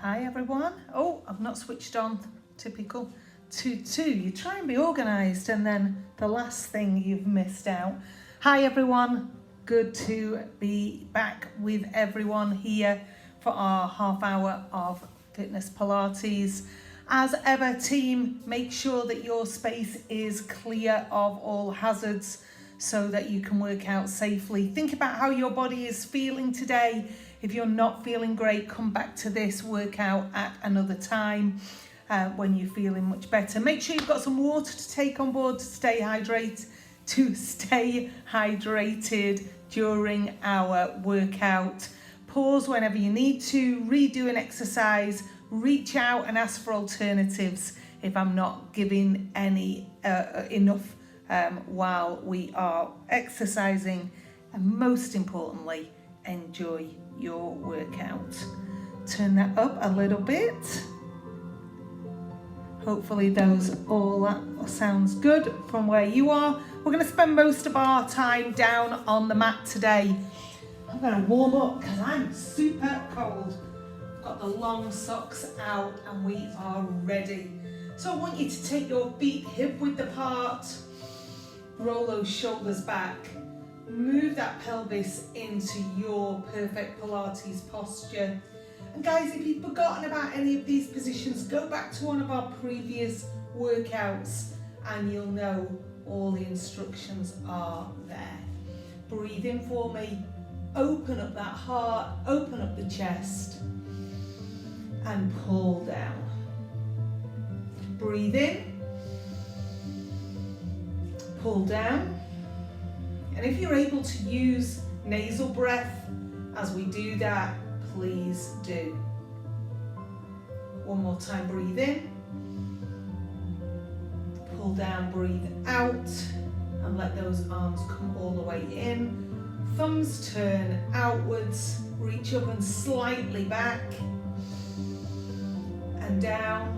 Hi everyone. Oh, I've not switched on. Typical. You try and be organised and then the last thing you've missed out. Hi everyone. Good to be back with everyone here for our half hour of fitness Pilates. As ever, team, make sure that your space is clear of all hazards so that you can work out safely. Think about how your body is feeling today. If you're not feeling great, come back to this workout at another time when you're feeling much better. Make sure you've got some water to take on board to stay hydrated during our workout. Pause whenever you need to, redo an exercise, reach out and ask for alternatives if I'm not giving any enough while we are exercising, and most importantly, enjoy your workout. Turn that up a little bit. Hopefully that sounds good from where you are. We're going to spend most of our time down on the mat today. I'm going to warm up because I'm super cold. I've got the long socks out and we are ready. So I want you to take your feet hip width apart, roll those shoulders back, move that pelvis into your perfect Pilates posture. And guys, if you've forgotten about any of these positions, go back to one of our previous workouts and you'll know all the instructions are there. Breathe in for me, open up that heart, open up the chest and pull down. Breathe in, pull down. And if you're able to use nasal breath as we do that, please do. One more time, breathe in, pull down, breathe out, and let those arms come all the way in. Thumbs turn outwards, reach up and slightly back, and down,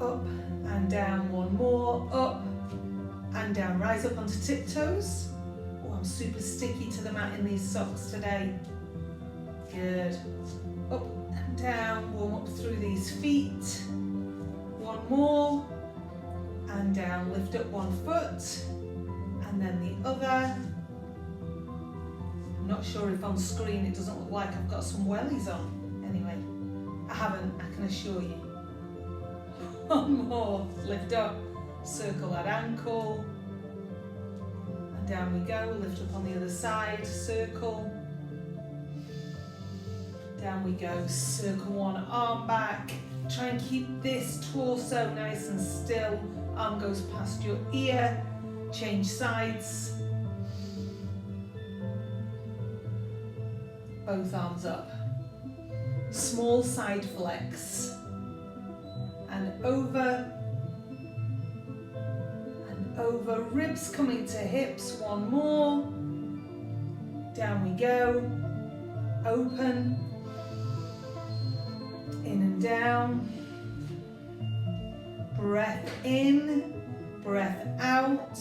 up and down, one more, up and down. Rise up onto tiptoes. Oh, I'm super sticky to the mat in these socks today. Good. Up and down, warm up through these feet. One more, and down, lift up one foot, and then the other. I'm not sure if on screen it doesn't look like I've got some wellies on. Anyway, I haven't, I can assure you. One more, lift up, circle that ankle, and down we go, lift up on the other side, circle. Down we go, circle one arm back. Try and keep this torso nice and still. Arm goes past your ear. Change sides. Both arms up. Small side flex. And over. And over. Ribs coming to hips. One more. Down we go. Open. In and down, breath in, breath out,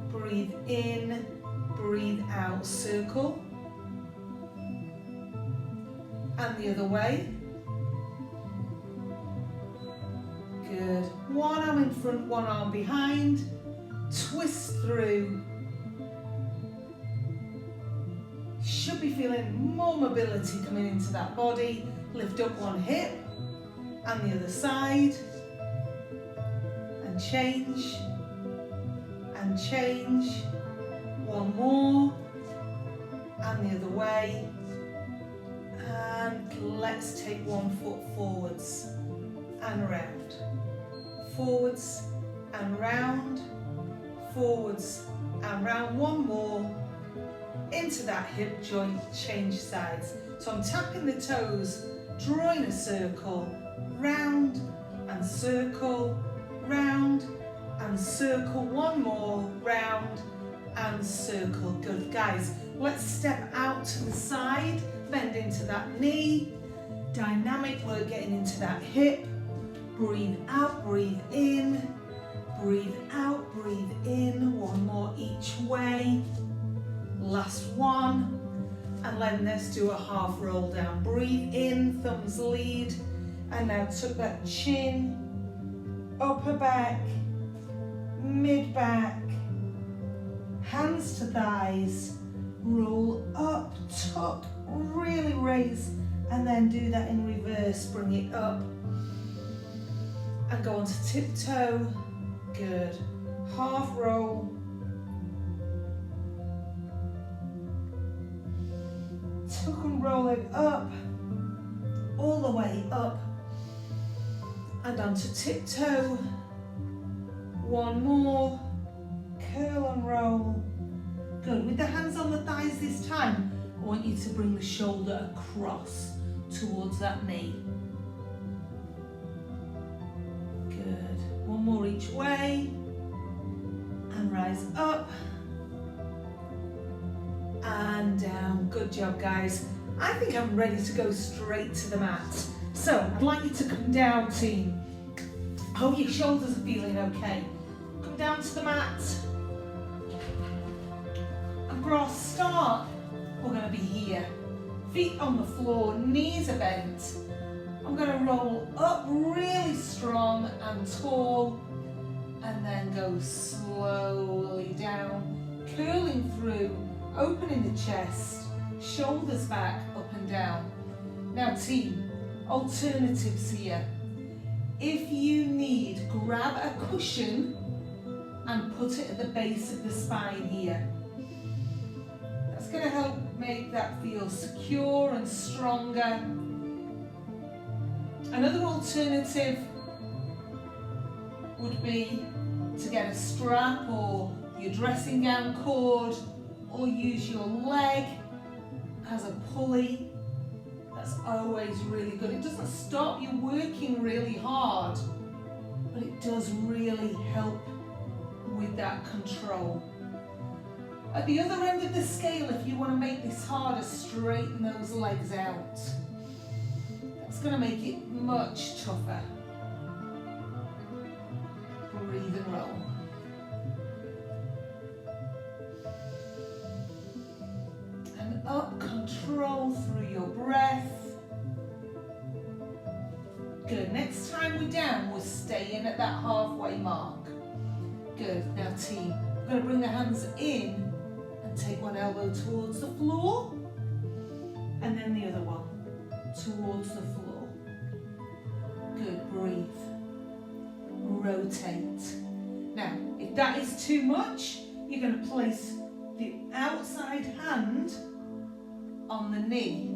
breathe in, breathe out, circle, and the other way. Good. One arm in front, one arm behind, twist through. Should be feeling more mobility coming into that body. Lift up one hip and the other side, and change, one more, and the other way, and let's take one foot forwards and round, forwards and round, forwards and round, one more, into that hip joint, change sides. So I'm tapping the toes, drawing a circle, round and circle, round and circle, one more, round and circle. Good, guys. Let's step out to the side, bend into that knee, dynamic work getting into that hip. Breathe out, breathe in, breathe out, breathe in, one more each way. Last one. And let's do a half roll down. Breathe in, thumbs lead. And now tuck that chin, upper back, mid back, hands to thighs, roll up, tuck, really raise, and then do that in reverse, bring it up. And go onto tiptoe, good. Half roll. Tuck and roll it up, all the way up. And onto tiptoe. One more, curl and roll. Good, with the hands on the thighs this time, I want you to bring the shoulder across towards that knee. Good, one more each way. And rise up. And down, good job guys. I think I'm ready to go straight to the mat. So, I'd like you to come down team. Hope your shoulders are feeling okay. Come down to the mat. Across, start. We're going to be here. Feet on the floor, knees are bent. I'm going to roll up really strong and tall. And then go slowly down. Curling through, opening the chest. Shoulders back, up and down. Now team, alternatives here. If you need, grab a cushion and put it at the base of the spine here. That's going to help make that feel secure and stronger. Another alternative would be to get a strap or your dressing gown cord, or use your leg as a pulley. That's always really good. It doesn't stop you working really hard, but it does really help with that control. At the other end of the scale, if you want to make this harder, straighten those legs out. That's going to make it much tougher. Breathe and roll. And up, control through your breath. Good, next time we're down, we're staying at that halfway mark. Good, now team, we're going to bring the hands in and take one elbow towards the floor, and then the other one towards the floor. Good, breathe. Rotate. Now, if that is too much, you're going to place the outside hand on the knee.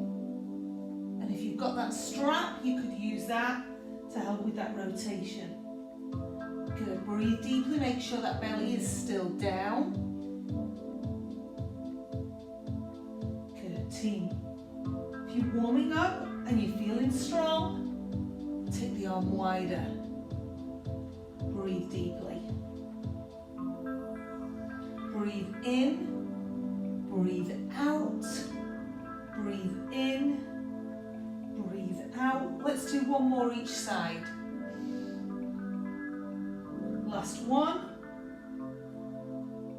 And if you've got that strap, you could use that to help with that rotation. Good, breathe deeply, make sure that belly is still down. Good, team. If you're warming up and you're feeling strong, take the arm wider. Breathe deeply. Breathe in, breathe out, breathe in, breathe out. Let's do one more each side. Last one.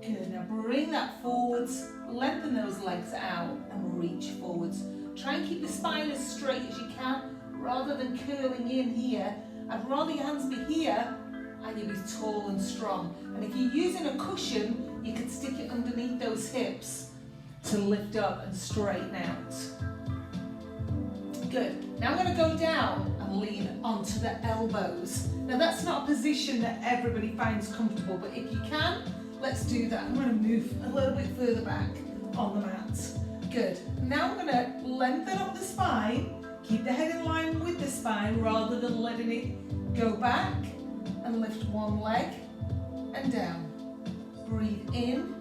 Good, now bring that forwards, lengthen those legs out and reach forwards. Try and keep the spine as straight as you can, rather than curling in here. I'd rather your hands be here and you'll be tall and strong. And if you're using a cushion, you can stick it underneath those hips to lift up and straighten out. Good. Now I'm going to go down and lean onto the elbows. Now that's not a position that everybody finds comfortable, but if you can, let's do that. I'm going to move a little bit further back on the mat. Good. Now I'm going to lengthen up the spine, keep the head in line with the spine rather than letting it go back, and lift one leg and down. Breathe in,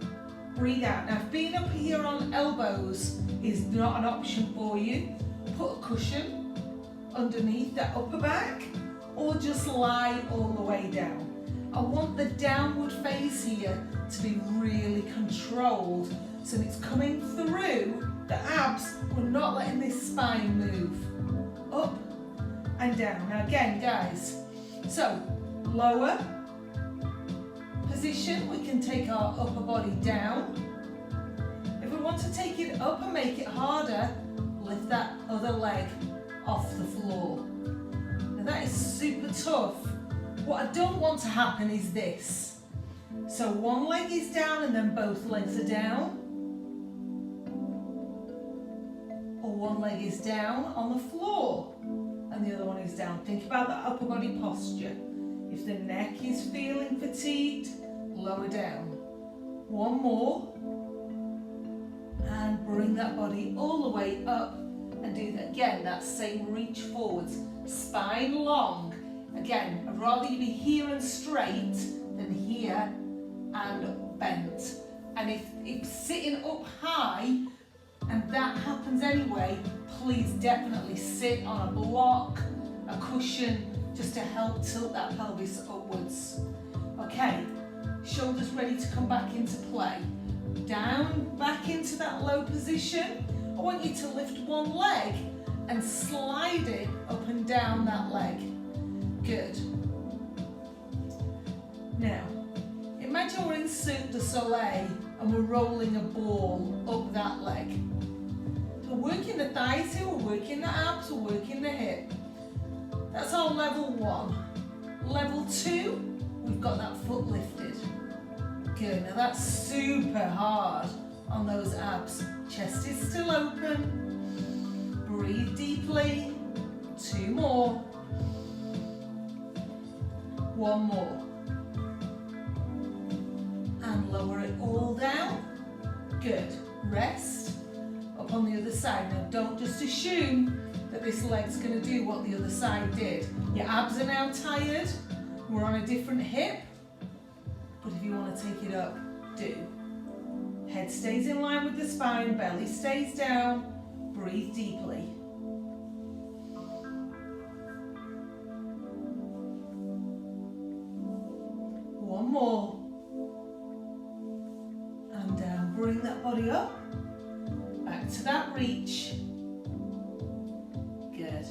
breathe out. Now if being up here on elbows is not an option for you, put a cushion underneath that upper back or just lie all the way down. I want the downward face here to be really controlled so it's coming through the abs. We're not letting this spine move. Up and down. Now again guys, so lower position, we can take our upper body down. If we want want to take it up and make it harder, lift that other leg off the floor. Now that is super tough. What I don't want to happen is this. So one leg is down and then both legs are down. Or one leg is down on the floor and the other one is down. Think about that upper body posture. If the neck is feeling fatigued, lower down. One more. And bring that body all the way up and do that again, that same reach forwards. Spine long. Again, I'd rather you be here and straight than here and bent. And if sitting up high, and that happens anyway, please definitely sit on a block, a cushion, just to help tilt that pelvis upwards. Okay, shoulders ready to come back into play. Down, back into that low position. I want you to lift one leg and slide it up and down that leg. Good. Now, imagine we're in Cirque du Soleil and we're rolling a ball up that leg. So we're working the thighs here, we're working the abs, we're working the hip. That's our level 1. Level 2, we've got that foot lifted. Good, now that's super hard on those abs. Chest is still open. Breathe deeply. 2 more. 1 more. And lower it all down. Good. Rest. Up on the other side. Now don't just assume that this leg's going to do what the other side did. Your abs are now tired. We're on a different hip. But if you want to take it up, do. Head stays in line with the spine, belly stays down. Breathe deeply. One more. And down. Bring that body up. Back to that reach. Good.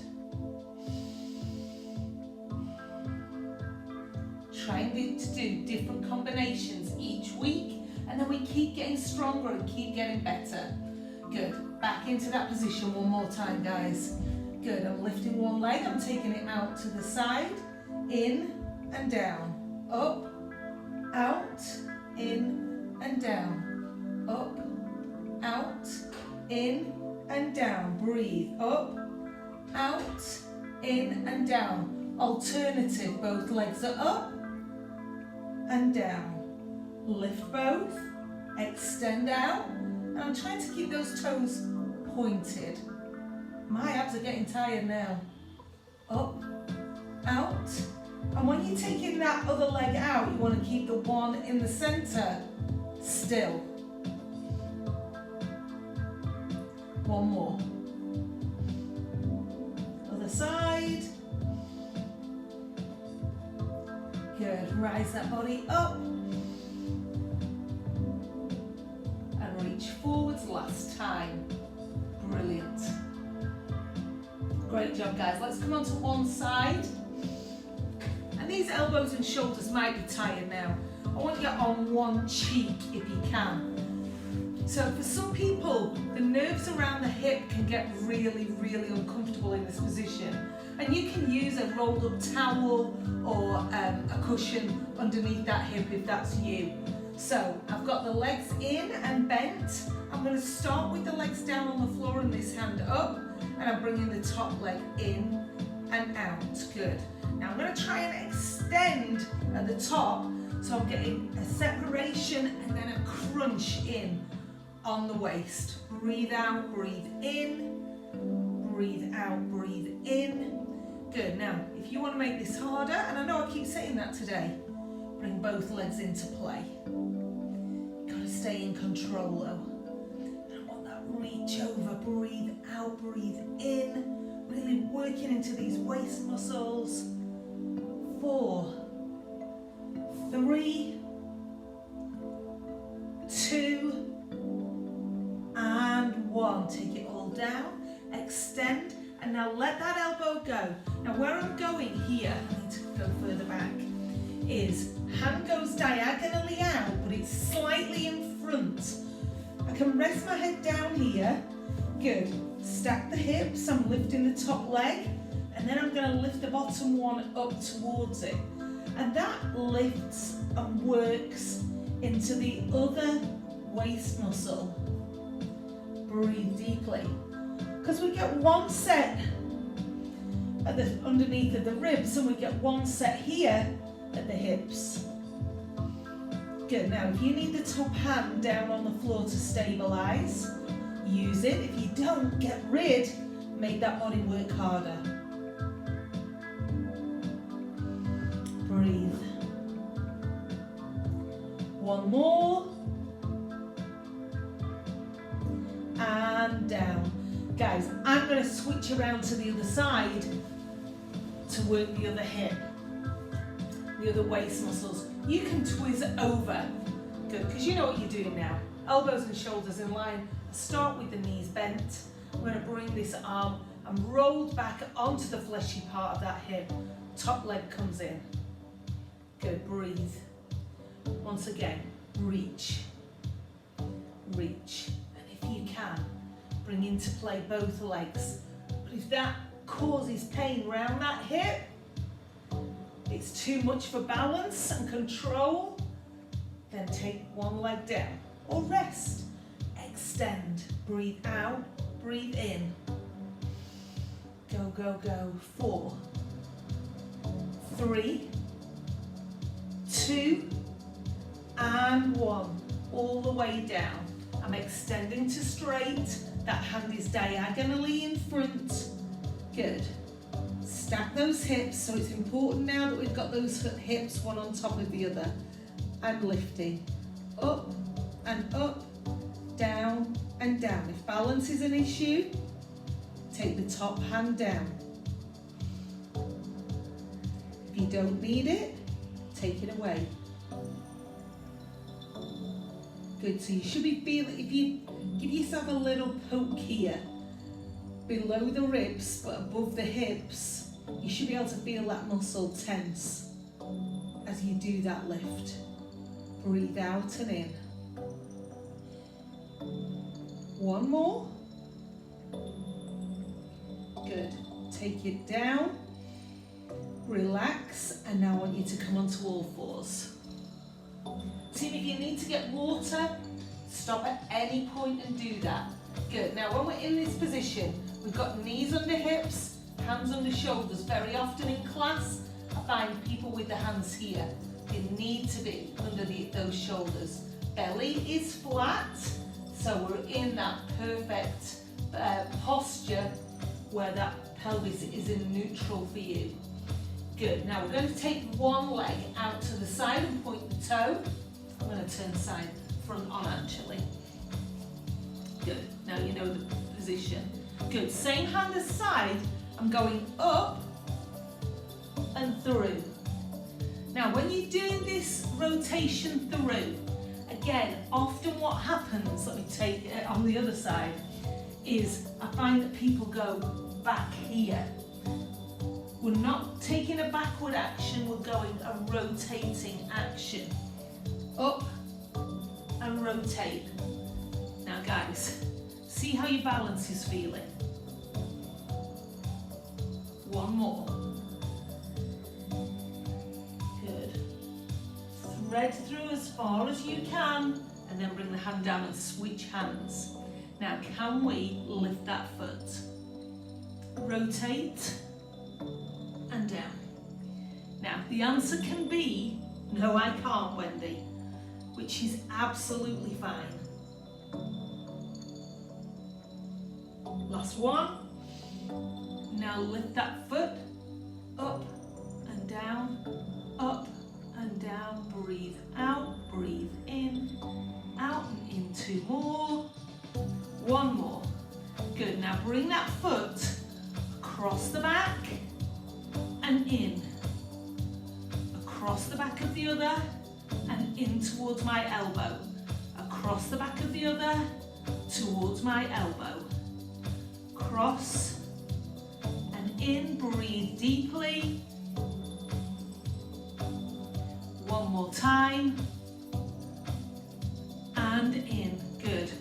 Trying to do different combinations each week, and then we keep getting stronger and keep getting better. Good. Back into that position one more time, guys. Good. I'm lifting one leg, I'm taking it out to the side, in and down, up, out, in and down, up, out, in and down. Breathe. Up, out, in and down. Alternative, both legs are up and down. Lift both, extend out, and I'm trying to keep those toes pointed. My abs are getting tired now. Up, out, and when you're taking that other leg out, you want to keep the one in the center still. One more. Other side. Good, rise that body up. And reach forwards last time. Brilliant. Great job, guys. Let's come on to one side. And these elbows and shoulders might be tired now. I want you on one cheek if you can. So for some people, the nerves around the hip can get really, really uncomfortable in this position. And you can use a rolled up towel or a cushion underneath that hip if that's you. So I've got the legs in and bent. I'm going to start with the legs down on the floor and this hand up. And I'm bringing the top leg in and out. Good. Now I'm going to try and extend at the top. So I'm getting a separation and then a crunch in on the waist. Breathe out, breathe in, breathe out, breathe in. Good. Now, if you want to make this harder, and I know I keep saying that today, bring both legs into play. Got to stay in control though. I want that reach over, breathe out, breathe in, really working into these waist muscles. 4, 3, 2, and 1. Take it all down, extend, and now let that elbow go. Now where I'm going here, I need to go further back, is hand goes diagonally out, but it's slightly in front. I can rest my head down here. Good. Stack the hips, I'm lifting the top leg, and then I'm going to lift the bottom one up towards it. And that lifts and works into the other waist muscle. Breathe deeply. Because we get one set at the underneath of the ribs, and we get one set here at the hips. Good. Now, if you need the top hand down on the floor to stabilize, use it. If you don't, get rid. Make that body work harder. Breathe. One more. And down. Guys, I'm going to switch around to the other side to work the other hip, the other waist muscles. You can twist over. Good, because you know what you're doing now. Elbows and shoulders in line. Start with the knees bent. I'm going to bring this arm and roll back onto the fleshy part of that hip. Top leg comes in. Good, breathe. Once again, reach. Reach. And if you can, bring into play both legs. But if that causes pain around that hip, it's too much for balance and control, then take one leg down or rest. Extend, breathe out, breathe in. Go, go, go. 4, 3, 2, and 1. All the way down. I'm extending to straight. That hand is diagonally in front. Good. Stack those hips, so it's important now that we've got those hips one on top of the other. And lifting. Up and up, down and down. If balance is an issue, take the top hand down. If you don't need it, take it away. Good, so you should be feeling, if you give yourself a little poke here, below the ribs but above the hips, you should be able to feel that muscle tense as you do that lift. Breathe out and in. One more. Good. Take it down. Relax, and now I want you to come onto all fours. Team, if you need to get water, stop at any point and do that. Good. Now, when we're in this position, we've got knees under hips, hands under shoulders. Very often in class, I find people with the hands here. They need to be under those shoulders. Belly is flat, so we're in that perfect posture where that pelvis is in neutral for you. Good. Now, we're going to take one leg out to the side and point the toe. I'm going to turn side front on actually. Good. Now you know the position. Good. Same hand as side. I'm going up and through. Now when you're doing this rotation through, again, often what happens, let me take it on the other side, is I find that people go back here. We're not taking a backward action, we're going a rotating action. Up and rotate. Now guys, see how your balance is feeling. One more. Good. Thread through as far as you can and then bring the hand down and switch hands. Now can we lift that foot? Rotate and down. Now the answer can be, no I can't, Wendy, which is absolutely fine. Last one. Now lift that foot up and down, up and down. Breathe out, breathe in, out and in. 2 more. One more. Good. Now bring that foot across the back and in. Across the back of the other and in towards my elbow. Across the back of the other, towards my elbow. Cross and in, breathe deeply. One more time. And in, good.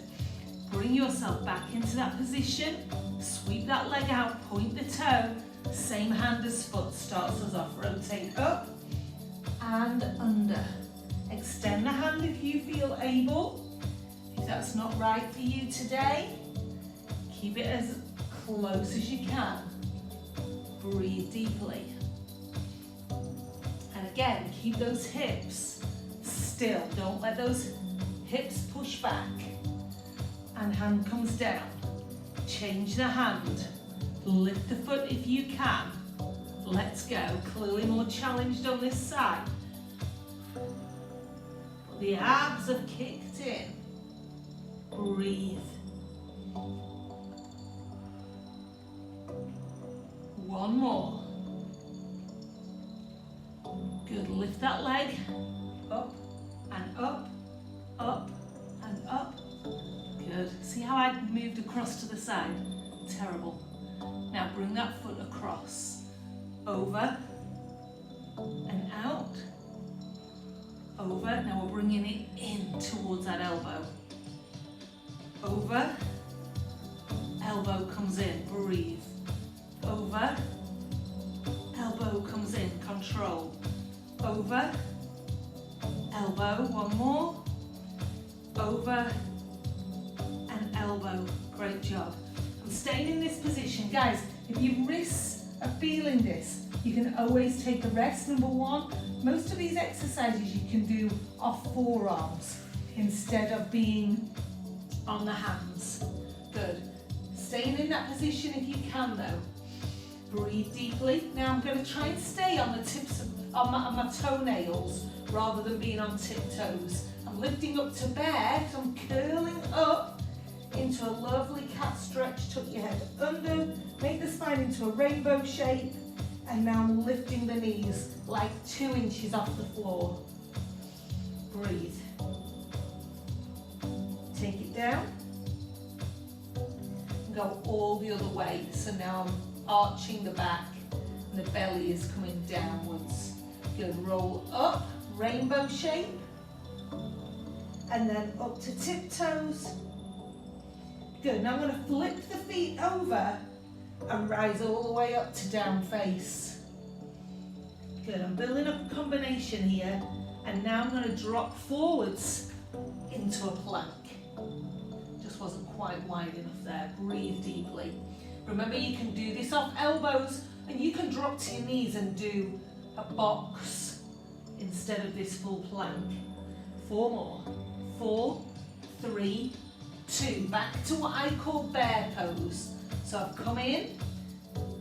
bring yourself back into that position. Sweep that leg out, point the toe. Same hand as foot starts us off. Rotate up and under. Extend the hand if you feel able. If that's not right for you today, keep it as close as you can. Breathe deeply. And again, keep those hips still. Don't let those hips push back. And hand comes down. Change the hand. Lift the foot if you can. Let's go. Clearly more challenged on this side. But the abs have kicked in. Breathe. One more. Good. Lift that leg. Up and up, up and up. Good. See how I moved across to the side? Terrible. Now bring that foot across. Over and out. Over. Now we're bringing it in towards that elbow. Over. Elbow comes in. Breathe. Over. Elbow comes in. Control. Over. Elbow. One more. Over. And elbow. Great job. I'm staying in this position. Guys, if your wrists are feeling this, you can always take a rest. Number one, most of these exercises you can do off forearms instead of being on the hands. Good. Staying in that position if you can though. Breathe deeply. Now I'm going to try and stay on the tips of my toenails rather than being on tiptoes. I'm lifting up to bear, so I'm curling up into a lovely cat stretch. Tuck your head under, make the spine into a rainbow shape, and now I'm lifting the knees like 2 inches off the floor. Breathe. Take it down. And go all the other way. So now I'm arching the back and the belly is coming downwards. Good. Roll up, rainbow shape, and then up to tiptoes. Good. Now I'm going to flip the feet over and rise all the way up to down face. Good. I'm building up a combination here, and now I'm going to drop forwards into a plank. Just wasn't quite wide enough there. Breathe deeply. Remember, you can do this off elbows, and you can drop to your knees and do a box instead of this full plank. 4 more. 4, 3, 2. Back to what I call bear pose. So I've come in,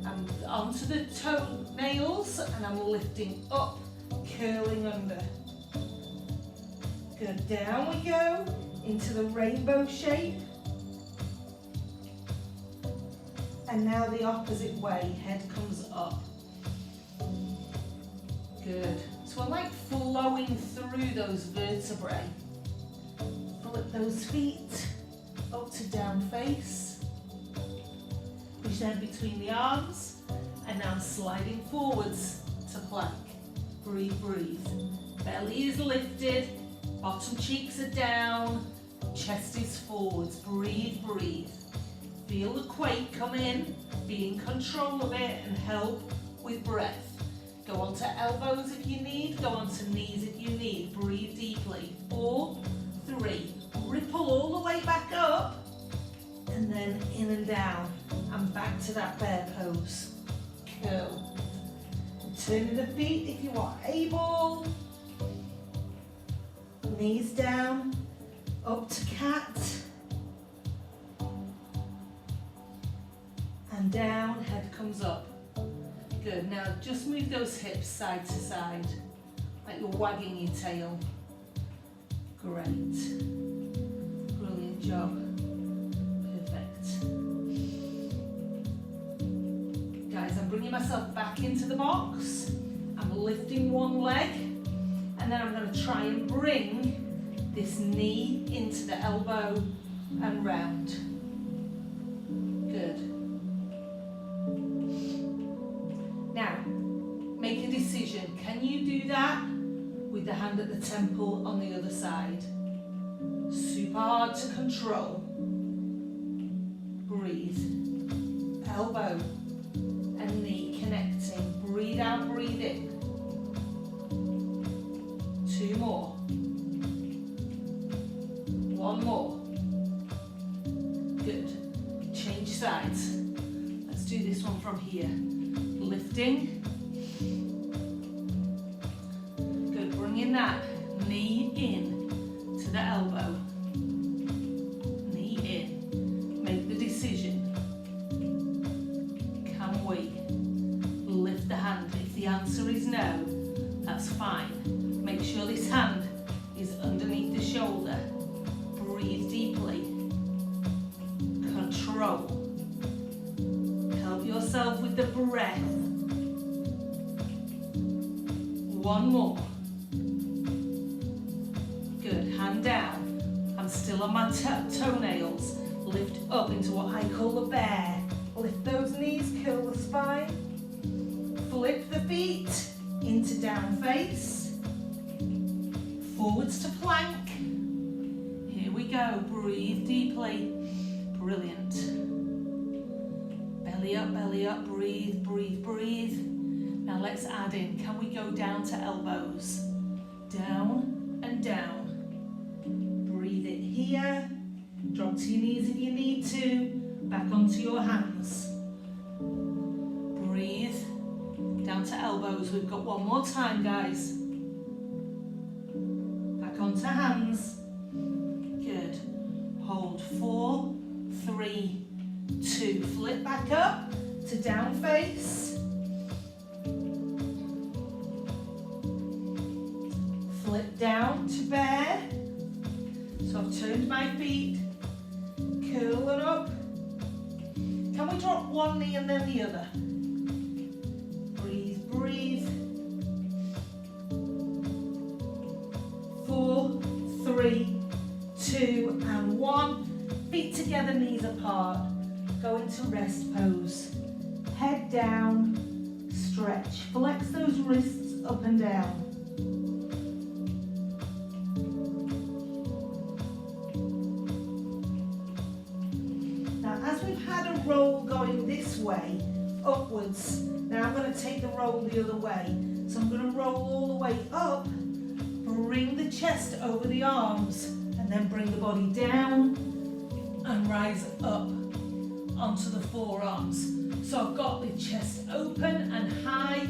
I'm onto the toenails, and I'm lifting up, curling under. Good. Down we go into the rainbow shape. And now the opposite way, head comes up. Good. So I'm like flowing through those vertebrae. Flip those feet up to down face. Push down between the arms. And now I'm sliding forwards to plank. Breathe, breathe. Belly is lifted. Bottom cheeks are down. Chest is forwards. Breathe, breathe. Feel the quake come in. Be in control of it and help with breath. Go onto elbows if you need. Go onto knees if you need. Breathe deeply. 4, 3. Ripple all the way back up. And then in and down. And back to that bear pose. Curl. Turning the feet if you are able. Knees down. Up to cat. And down, head comes up. Good. Now just move those hips side to side, like you're wagging your tail. Great. Brilliant job. Perfect. Guys, I'm bringing myself back into the box. I'm lifting one leg, and then I'm going to try and bring this knee into the elbow and round. Good. Now, make a decision. Can you do that with the hand at the temple on the other side? Super hard to control. breathe. Elbow and knee connecting. Breathe out, breathe in. 2 more. 1 more. Good. Change sides. Let's do this one from here. Lifting. Good. Bringing that knee in to the elbow. Knee in. Make the decision. Can we lift the hand? If the answer is no, that's fine. Make sure this hand is underneath the shoulder. Breathe deeply. Control. Help yourself with the breath. 1 more. Good. Hand down. I'm still on my toenails. Lift up into what I call the bear. Lift those knees, curl the spine. Flip the feet into down face. Forwards to plank. Here we go. Breathe deeply. Brilliant. Belly up, breathe, breathe, breathe. Now let's add in. Can we go down to elbows? Down and down. Breathe it here. Drop to your knees if you need to. Back onto your hands. Breathe. Down to elbows. We've got 1 more time, guys. Back onto hands. Good. Hold 4, 3, 2. Flip back up to down face. Flip down to bear. So I've turned my feet. Curl it up. Can we drop one knee and then the other? Breathe, breathe. 4, 3, 2, and 1. Feet together, knees apart. Go into rest pose. Head down, stretch. Flex those wrists up and down. Now, as we've had a roll going this way, upwards, now I'm going to take the roll the other way. So I'm going to roll all the way up, bring the chest over the arms, and then bring the body down and rise up onto the forearms. So I've got the chest open and high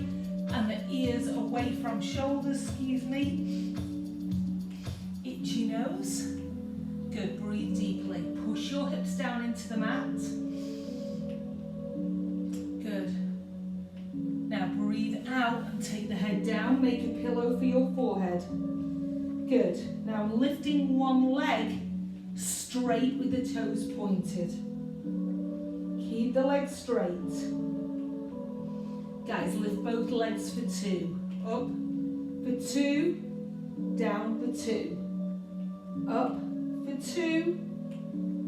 and the ears away from shoulders, excuse me. Itchy nose. Good, breathe deeply. Push your hips down into the mat. Good. Now breathe out and take the head down. Make a pillow for your forehead. Good. Now lifting one leg straight with the toes pointed. Keep the leg straight. Guys, lift both legs for 2. Up for 2, down for 2. Up for 2,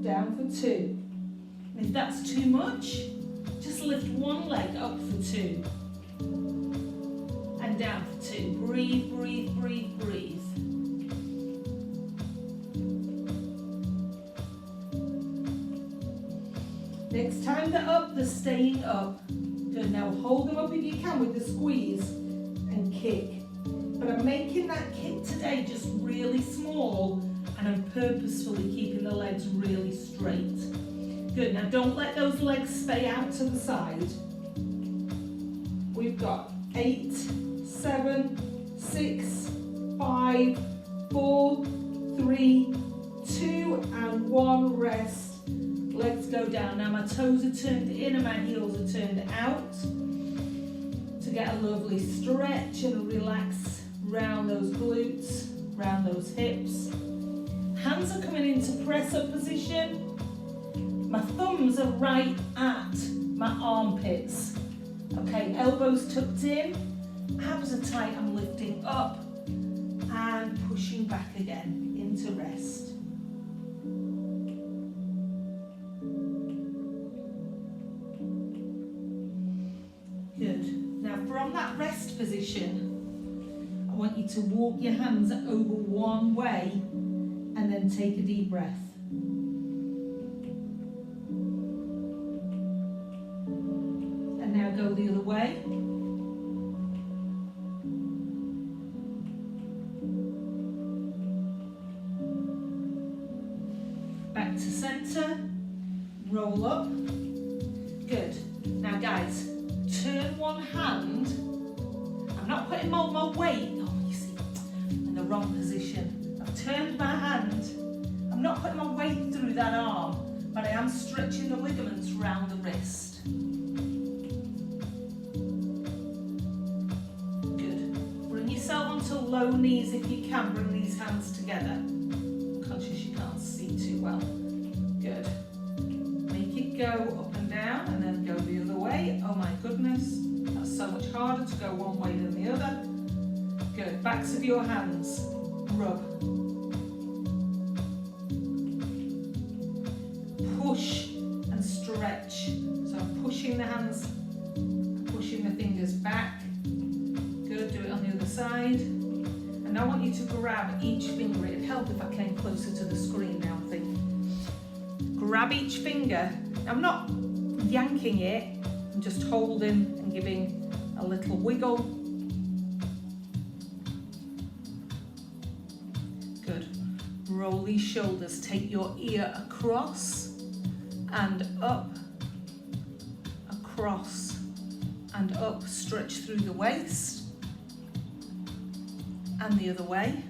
down for 2. And if that's too much, just lift one leg up for 2. And down for 2. Breathe, breathe, breathe, breathe. Next time they're up, they're staying up. Good, now hold them up if you can with the squeeze and kick. But I'm making that kick today just really small and I'm purposefully keeping the legs really straight. Good, now don't let those legs stay out to the side. We've got 8, 7, 6, 5, 4, 3, 2, and 1, rest. Legs go down. Now my toes are turned in and my heels are turned out to get a lovely stretch and a relax round those glutes, round those hips. Hands are coming into press up position. My thumbs are right at my armpits. Okay, elbows tucked in, abs are tight, I'm lifting up and pushing back again into rest. Good. Now from that rest position, I want you to walk your hands over one way and then take a deep breath. the other way. Back to center, roll up. Good. Now guys, turn one hand. I'm not putting all my weight, oh you see, in the wrong position. I've turned my hand. I'm not putting my weight through that arm, but I am stretching the ligaments around the wrist. Good. Bring yourself onto low knees if you can. Bring these hands together. I'm conscious you can't see too well. Good. Make it go up and down and then go the other way. Oh my goodness. That's so much harder to go one way than the other. Good. Backs of your hands. Rub. Push and stretch. So I'm pushing the hands, pushing the fingers back. Good, do it on the other side. And I want you to grab each finger. It'd help if I came closer to the screen now, I think. Grab each finger. I'm not yanking it, I'm just holding and giving a little wiggle. Good. Roll these shoulders, take your ear across and up, across and up, stretch through the waist and the other way.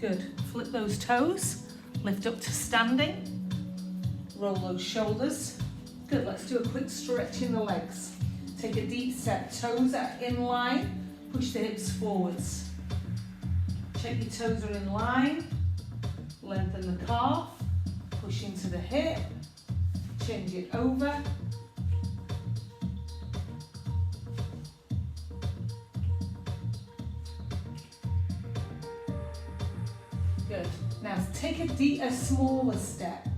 Good, flip those toes, lift up to standing, roll those shoulders. Good, let's do a quick stretch in the legs. Take a deep step, toes are in line, push the hips forwards. Check your toes are in line. Lengthen the calf, push into the hip, change it over. Good. Now take a smaller step.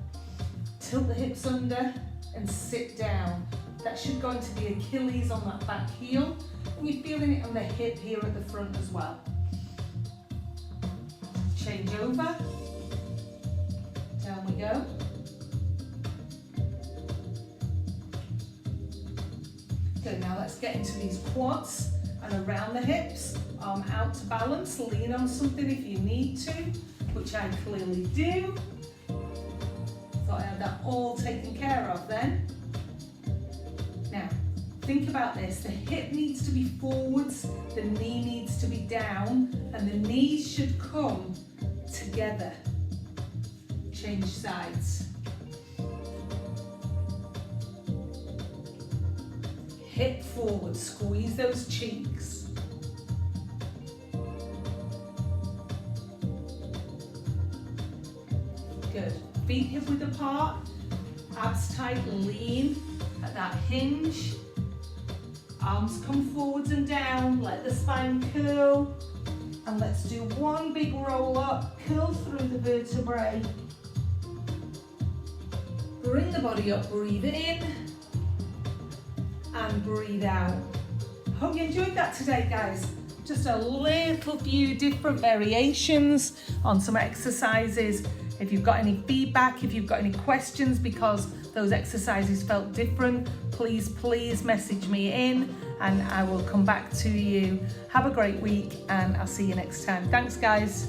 Tilt the hips under and sit down. That should go into the Achilles on that back heel, and you're feeling it on the hip here at the front as well. Change over. Down we go. Good, now let's get into these quads and around the hips. Arm out to balance, lean on something if you need to, which I clearly do. Thought I had that all taken care of then. Now, think about this. The hip needs to be forwards, the knee needs to be down, and the knees should come together. Change sides. Hip forward, squeeze those cheeks. Good. Feet hip width apart, abs tight, lean at that hinge. Arms come forwards and down, let the spine curl. And let's do one big roll up, curl through the vertebrae. Bring the body up, breathe in and breathe out. Hope you enjoyed that today, guys. Just a little few different variations on some exercises. If you've got any feedback, if you've got any questions because those exercises felt different, please message me in and I will come back to you. Have a great week and I'll see you next time. Thanks, guys.